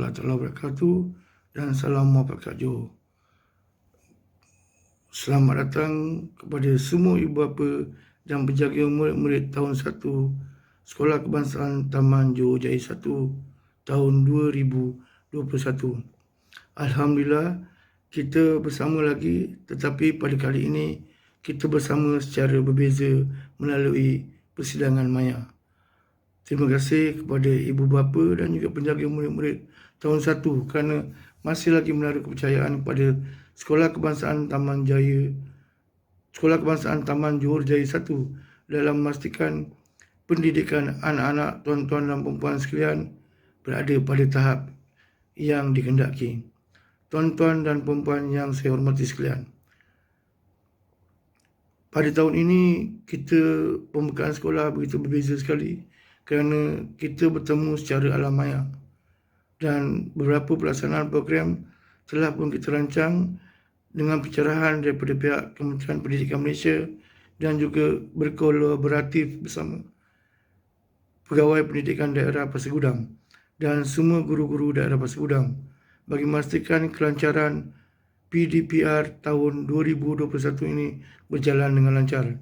warahmatullahi wabarakatuh dan salam muafakat Johor. Selamat datang kepada semua ibu bapa dan penjaga murid-murid tahun 1 Sekolah Kebangsaan Taman Johor Jaya 1 tahun 2021. Alhamdulillah, kita bersama lagi, tetapi pada kali ini kita bersama secara berbeza melalui persidangan maya. Terima kasih kepada ibu bapa dan juga penjaga murid-murid tahun 1 kerana masih lagi menaruh kepercayaan kepada Sekolah Kebangsaan Taman Johor Jaya 1 dalam memastikan pendidikan anak-anak, tuan-tuan dan puan-puan sekalian berada pada tahap yang dikehendaki. Tuan-tuan dan puan-puan yang saya hormati sekalian, pada tahun ini kita pembukaan sekolah begitu berbeza sekali kerana kita bertemu secara alam maya dan beberapa pelaksanaan program telah pun kita rancang dengan pencerahan daripada pihak Kementerian Pendidikan Malaysia dan juga berkolaboratif bersama Pegawai Pendidikan Daerah Pasir Gudang dan semua guru-guru daerah Pasir Gudang bagi memastikan kelancaran PDPR tahun 2021 ini berjalan dengan lancar.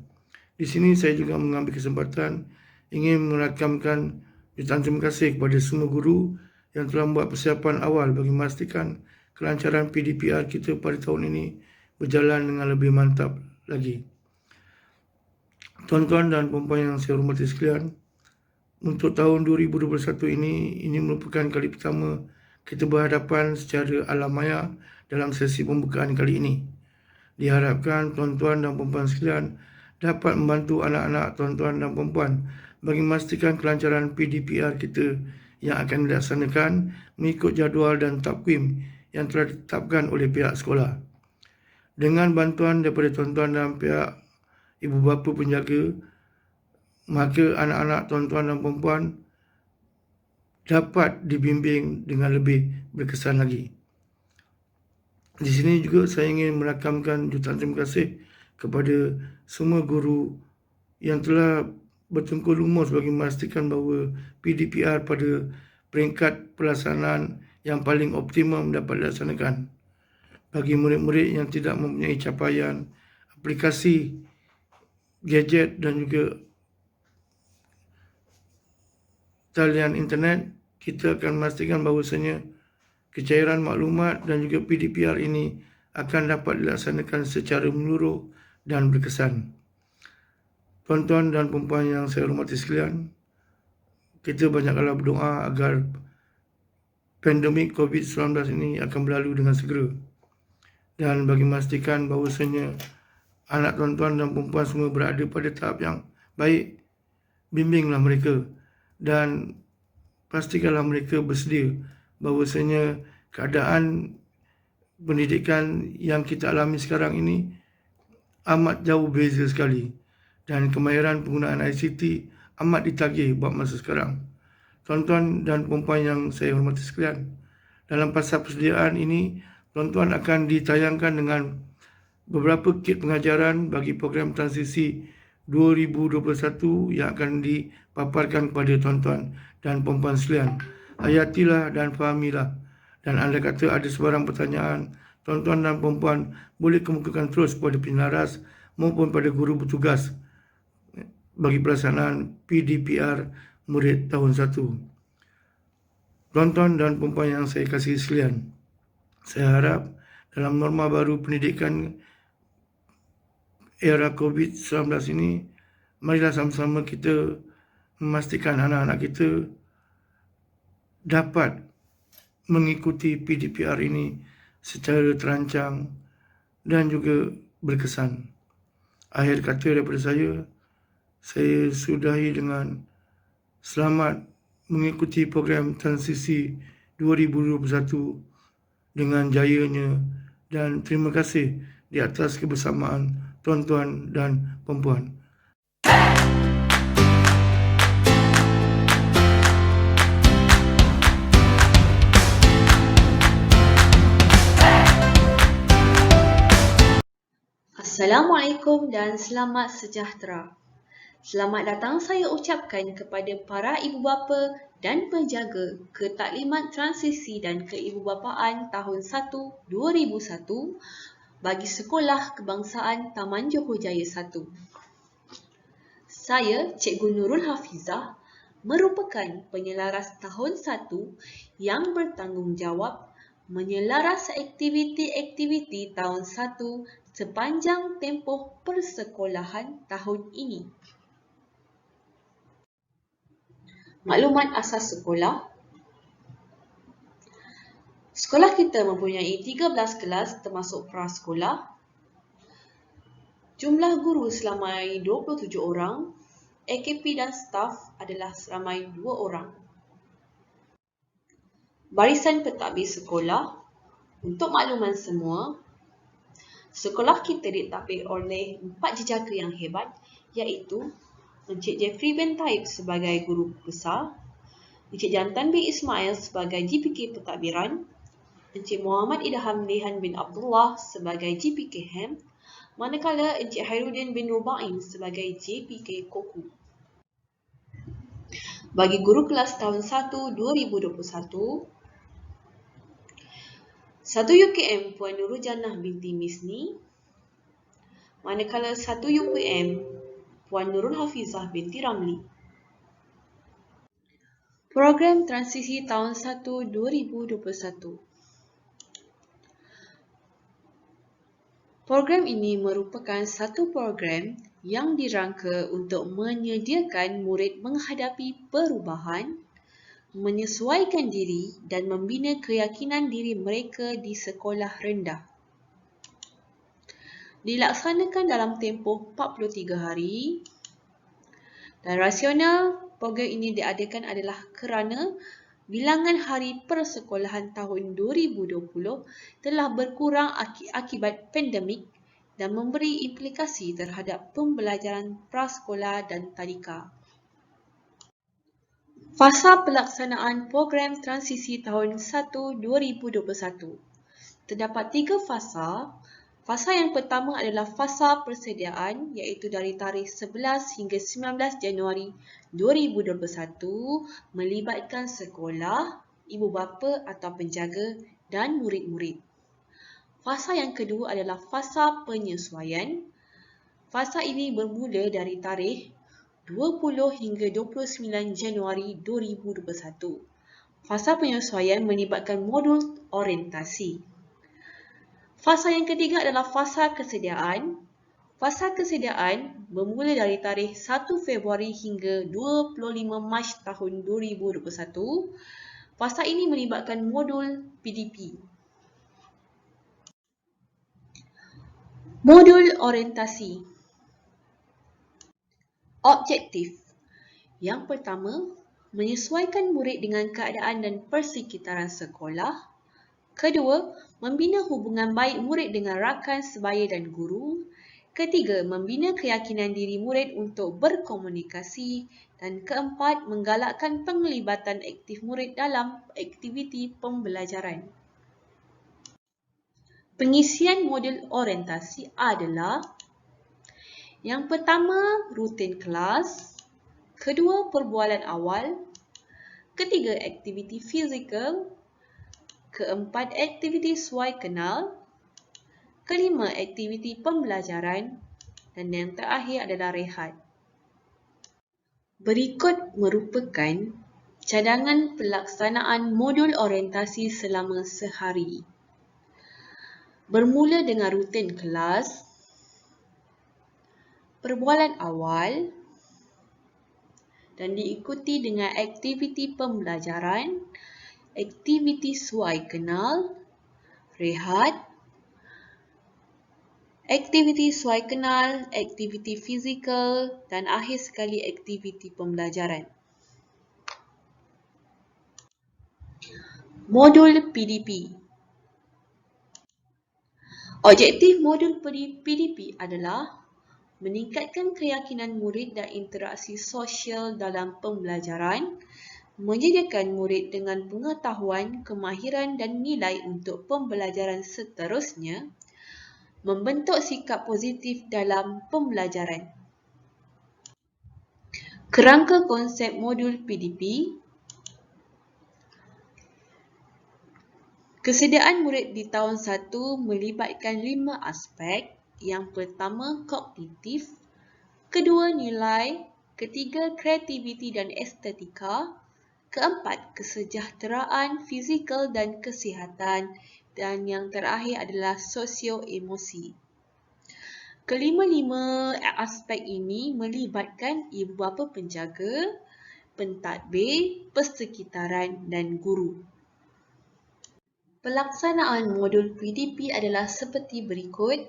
Di sini saya juga mengambil kesempatan ingin merakamkan jutaan terima kasih kepada semua guru yang telah membuat persiapan awal bagi memastikan kelancaran PDPR kita pada tahun ini berjalan dengan lebih mantap lagi. Tuan-tuan dan puan-puan yang saya hormati sekalian, untuk tahun 2021 ini merupakan kali pertama kita berhadapan secara alam maya dalam sesi pembukaan kali ini. Diharapkan tuan-tuan dan puan-puan sekalian dapat membantu anak-anak tuan-tuan dan puan-puan bagi memastikan kelancaran PDPR kita yang akan dilaksanakan mengikut jadual dan takwim yang telah ditetapkan oleh pihak sekolah. Dengan bantuan daripada tuan-tuan dan pihak ibu bapa penjaga, maka anak-anak tuan-tuan dan puan-puan dapat dibimbing dengan lebih berkesan lagi. Di sini juga saya ingin merakamkan jutaan terima kasih kepada semua guru yang telah bertengkur lumus bagi memastikan bahawa PDPR pada peringkat pelaksanaan yang paling optimum dapat dilaksanakan. Bagi murid-murid yang tidak mempunyai capaian aplikasi, gadget dan juga talian internet, kita akan memastikan bahawasanya kecairan maklumat dan juga PDPR ini akan dapat dilaksanakan secara menyeluruh dan berkesan. Tuan-tuan dan puan-puan yang saya hormati sekalian, kita banyaklah berdoa agar pandemik COVID-19 ini akan berlalu dengan segera. Dan bagi memastikan bahawasanya anak tuan-tuan dan puan-puan semua berada pada tahap yang baik, bimbinglah mereka dan pastikanlah mereka bersedia bahawasanya keadaan pendidikan yang kita alami sekarang ini amat jauh beza sekali dan kemahiran penggunaan ICT amat ditagih buat masa sekarang. Tuan-tuan dan puan-puan yang saya hormati sekalian, dalam fasa persediaan ini tuan-tuan akan ditayangkan dengan beberapa kit pengajaran bagi program transisi 2021 yang akan dipaparkan kepada tuan-tuan dan puan-puan sekalian. Hayatilah dan fahamilah. Dan anda kata ada sebarang pertanyaan, tuan-tuan dan puan-puan boleh kemukakan terus kepada penyelaras maupun pada guru bertugas bagi pelaksanaan PDPR murid tahun 1. Tuan-tuan dan puan-puan yang saya kasihi sekalian, saya harap dalam norma baru pendidikan era COVID-19 ini, marilah sama-sama kita memastikan anak-anak kita dapat mengikuti PDPR ini secara terancang dan juga berkesan. Akhir kata daripada saya sudahi dengan selamat mengikuti program transisi 2021 dengan jayanya dan terima kasih di atas kebersamaan tuan-tuan dan puan-puan. Assalamualaikum dan selamat sejahtera. Selamat datang saya ucapkan kepada para ibu bapa dan penjaga Ketaklimat Transisi dan Keibubapaan tahun 1 2001 bagi Sekolah Kebangsaan Taman Johor Jaya 1. Saya Cikgu Nurul Hafizah merupakan penyelaras tahun 1 yang bertanggungjawab menyelaras aktiviti-aktiviti tahun 1 sepanjang tempoh persekolahan tahun ini. Maklumat asas sekolah. Sekolah kita mempunyai 13 kelas termasuk prasekolah. Jumlah guru seramai 27 orang. AKP dan staf adalah seramai 2 orang. Barisan pentadbir sekolah. Untuk makluman semua, sekolah kita ditadbir oleh 4 jejaka yang hebat, iaitu Encik Jeffrey bin Taib sebagai guru besar, Encik Jantan bin Ismail sebagai GPK Pentadbiran, Encik Muhammad Idham Lehan bin Abdullah sebagai GPK HEM, manakala Encik Hairuddin bin Rubain sebagai JPK Koku. Bagi guru kelas tahun 1 2021, 1 UKM Puan Nurul Jannah binti Misni, manakala 1 UPM Puan Nurul Hafizah binti Ramli. Program Transisi tahun 1 2021. Program ini merupakan satu program yang dirangka untuk menyediakan murid menghadapi perubahan, menyesuaikan diri dan membina keyakinan diri mereka di sekolah rendah. Dilaksanakan dalam tempoh 43 hari dan rasional program ini diadakan adalah kerana bilangan hari persekolahan tahun 2020 telah berkurang akibat pandemik dan memberi implikasi terhadap pembelajaran prasekolah dan tadika. Fasa pelaksanaan program transisi tahun 1 2021. Terdapat 3 fasa. Fasa yang pertama adalah fasa persediaan, iaitu dari tarikh 11 hingga 19 Januari 2021 melibatkan sekolah, ibu bapa atau penjaga dan murid-murid. Fasa yang kedua adalah fasa penyesuaian. Fasa ini bermula dari tarikh 20 hingga 29 Januari 2021. Fasa penyesuaian melibatkan modul orientasi. Fasa yang ketiga adalah fasa kesediaan. Fasa kesediaan bermula dari tarikh 1 Februari hingga 25 Mac tahun 2021. Fasa ini melibatkan modul PDP. Modul orientasi. Objektif. Yang pertama, menyesuaikan murid dengan keadaan dan persekitaran sekolah. Kedua, membina hubungan baik murid dengan rakan sebaya dan guru. Ketiga, membina keyakinan diri murid untuk berkomunikasi. Dan keempat, menggalakkan penglibatan aktif murid dalam aktiviti pembelajaran. Pengisian modul orientasi adalah: yang pertama, rutin kelas. Kedua, perbualan awal. Ketiga, aktiviti fizikal. Keempat, aktiviti suai kenal. Kelima, aktiviti pembelajaran. Dan yang terakhir adalah rehat. Berikut merupakan cadangan pelaksanaan modul orientasi selama sehari. Bermula dengan rutin kelas, perbualan awal dan diikuti dengan aktiviti pembelajaran, aktiviti suai kenal, rehat, aktiviti suai kenal, aktiviti fizikal dan akhir sekali aktiviti pembelajaran. Modul PDP. Objektif modul PDP adalah meningkatkan keyakinan murid dan interaksi sosial dalam pembelajaran, menyediakan murid dengan pengetahuan, kemahiran dan nilai untuk pembelajaran seterusnya, membentuk sikap positif dalam pembelajaran. Kerangka konsep modul PDP. Kesediaan murid di tahun 1 melibatkan 5 aspek. Yang pertama, kognitif, kedua, nilai, ketiga, kreativiti dan estetika, keempat, kesejahteraan fizikal dan kesihatan, dan yang terakhir adalah sosio-emosi. Kelima-lima aspek ini melibatkan ibu bapa penjaga, pentadbir, persekitaran dan guru. Pelaksanaan modul PDP adalah seperti berikut.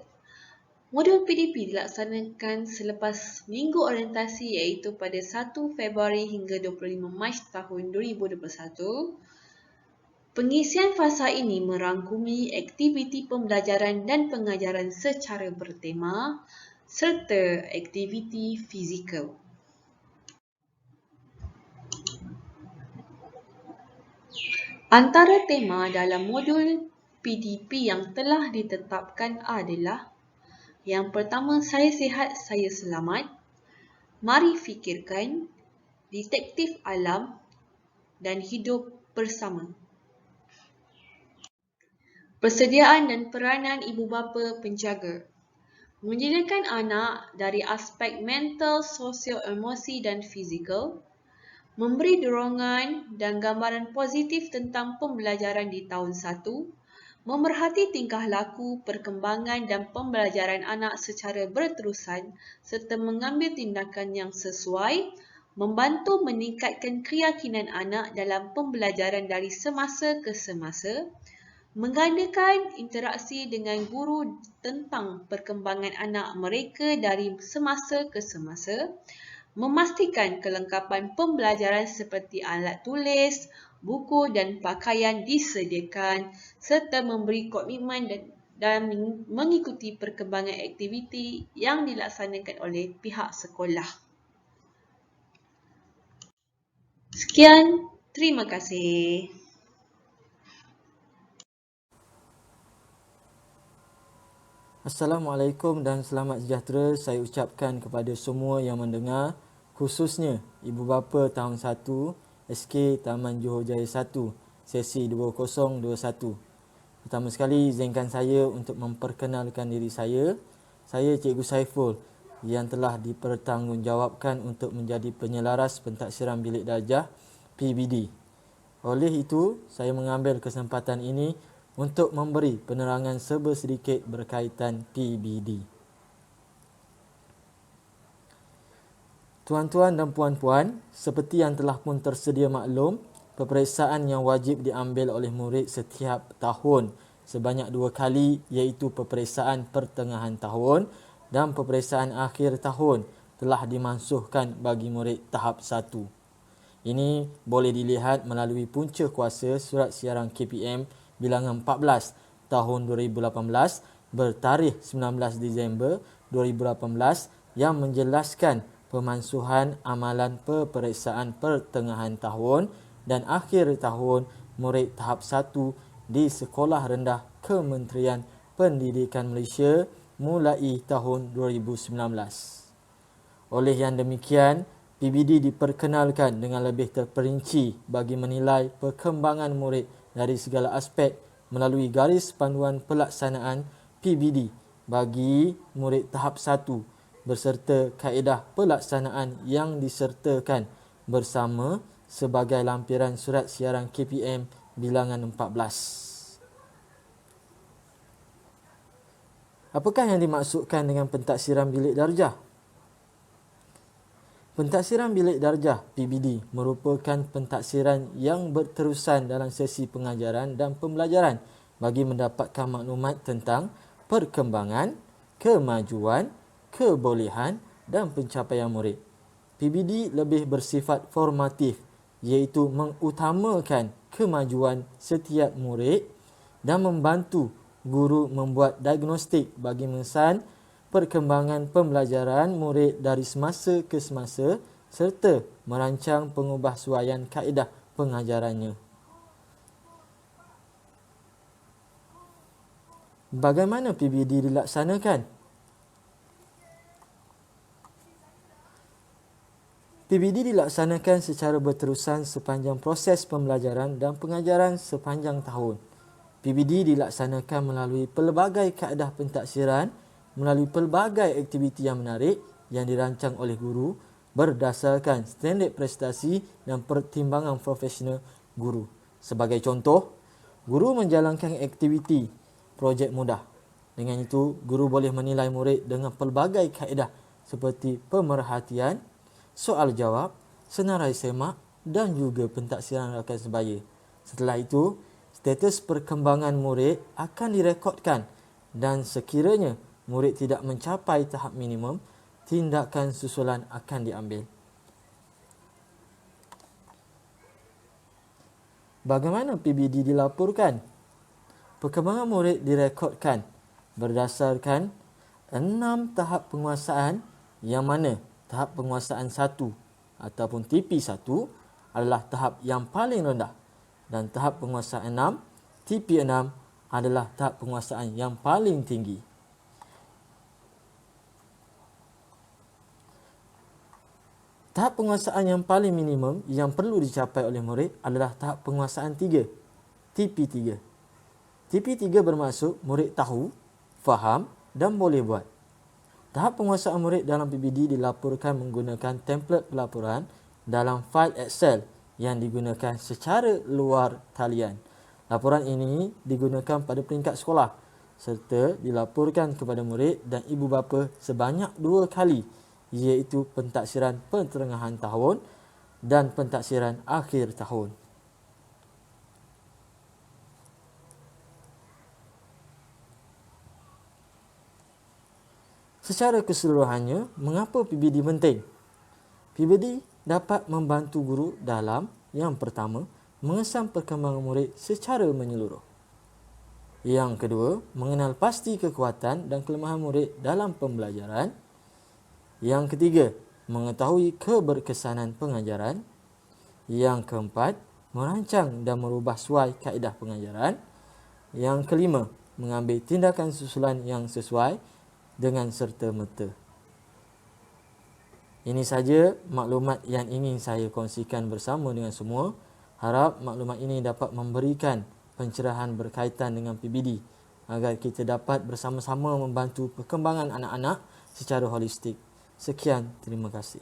Modul PDP dilaksanakan selepas minggu orientasi iaitu pada 1 Februari hingga 25 Mac tahun 2021. Pengisian fasa ini merangkumi aktiviti pembelajaran dan pengajaran secara bertema serta aktiviti fizikal. Antara tema dalam modul PDP yang telah ditetapkan adalah: yang pertama, saya sihat, saya selamat, mari fikirkan, detektif alam dan hidup bersama. Persediaan dan peranan ibu bapa penjaga. Menjadikan anak dari aspek mental, sosial, emosi dan fizikal, memberi dorongan dan gambaran positif tentang pembelajaran di tahun 1, memerhati tingkah laku, perkembangan dan pembelajaran anak secara berterusan serta mengambil tindakan yang sesuai, membantu meningkatkan keyakinan anak dalam pembelajaran dari semasa ke semasa, menggandakan interaksi dengan guru tentang perkembangan anak mereka dari semasa ke semasa, memastikan kelengkapan pembelajaran seperti alat tulis, buku dan pakaian disediakan serta memberi komitmen dan mengikuti perkembangan aktiviti yang dilaksanakan oleh pihak sekolah. Sekian, terima kasih. Assalamualaikum dan selamat sejahtera saya ucapkan kepada semua yang mendengar, khususnya ibu bapa tahun 1 SK Taman Johor Jaya 1 sesi 2021. Pertama sekali izinkan saya untuk memperkenalkan diri saya. Saya Cikgu Saiful yang telah dipertanggungjawabkan untuk menjadi penyelaras pentaksiran bilik darjah PBD. Oleh itu, saya mengambil kesempatan ini untuk memberi penerangan sedikit berkaitan PBD. Tuan-tuan dan puan-puan, seperti yang telah pun tersedia maklum, peperiksaan yang wajib diambil oleh murid setiap tahun sebanyak 2 kali iaitu peperiksaan pertengahan tahun dan peperiksaan akhir tahun telah dimansuhkan bagi murid tahap 1. Ini boleh dilihat melalui punca kuasa Surat Siaran KPM bilangan 14 tahun 2018 bertarikh 19 Disember 2018 yang menjelaskan pemansuhan amalan peperiksaan pertengahan tahun dan akhir tahun murid tahap 1 di Sekolah Rendah Kementerian Pendidikan Malaysia mulai tahun 2019. Oleh yang demikian, PBD diperkenalkan dengan lebih terperinci bagi menilai perkembangan murid dari segala aspek melalui garis panduan pelaksanaan PBD bagi murid tahap 1 berserta kaedah pelaksanaan yang disertakan bersama sebagai lampiran Surat Siaran KPM bilangan 14. Apakah yang dimaksudkan dengan pentaksiran bilik darjah? Pentaksiran bilik darjah PBD merupakan pentaksiran yang berterusan dalam sesi pengajaran dan pembelajaran bagi mendapatkan maklumat tentang perkembangan, kemajuan, kebolehan dan pencapaian murid. PBD lebih bersifat formatif iaitu mengutamakan kemajuan setiap murid dan membantu guru membuat diagnostik bagi mengesan perkembangan pembelajaran murid dari semasa ke semasa serta merancang pengubahsuaian kaedah pengajarannya. Bagaimana PBD dilaksanakan? PBD dilaksanakan secara berterusan sepanjang proses pembelajaran dan pengajaran sepanjang tahun. PBD dilaksanakan melalui pelbagai kaedah pentaksiran, melalui pelbagai aktiviti yang menarik yang dirancang oleh guru berdasarkan standard prestasi dan pertimbangan profesional guru. Sebagai contoh, guru menjalankan aktiviti projek mudah. Dengan itu, guru boleh menilai murid dengan pelbagai kaedah seperti pemerhatian, soal jawab, senarai semak dan juga pentaksiran rakan sebaya. Setelah itu, status perkembangan murid akan direkodkan dan sekiranya murid tidak mencapai tahap minimum, tindakan susulan akan diambil. Bagaimana PBD dilaporkan? Perkembangan murid direkodkan berdasarkan 6 tahap penguasaan yang mana tahap penguasaan 1 ataupun TP1 adalah tahap yang paling rendah dan tahap penguasaan 6, TP6 adalah tahap penguasaan yang paling tinggi. Tahap penguasaan yang paling minimum yang perlu dicapai oleh murid adalah tahap penguasaan 3, TP3. TP3 bermaksud murid tahu, faham dan boleh buat. Tahap penguasaan murid dalam PBD dilaporkan menggunakan template pelaporan dalam fail Excel yang digunakan secara luar talian. Laporan ini digunakan pada peringkat sekolah serta dilaporkan kepada murid dan ibu bapa sebanyak 2 kali, iaitu pentaksiran pertengahan tahun dan pentaksiran akhir tahun. Secara keseluruhannya, mengapa PBD penting? PBD dapat membantu guru dalam yang pertama, mengesan perkembangan murid secara menyeluruh. Yang kedua, mengenal pasti kekuatan dan kelemahan murid dalam pembelajaran. Yang ketiga, mengetahui keberkesanan pengajaran. Yang keempat, merancang dan merubah suai kaedah pengajaran. Yang kelima, mengambil tindakan susulan yang sesuai dengan serta-merta. Ini saja maklumat yang ingin saya kongsikan bersama dengan semua. Harap maklumat ini dapat memberikan pencerahan berkaitan dengan PBD agar kita dapat bersama-sama membantu perkembangan anak-anak secara holistik. Sekian, terima kasih.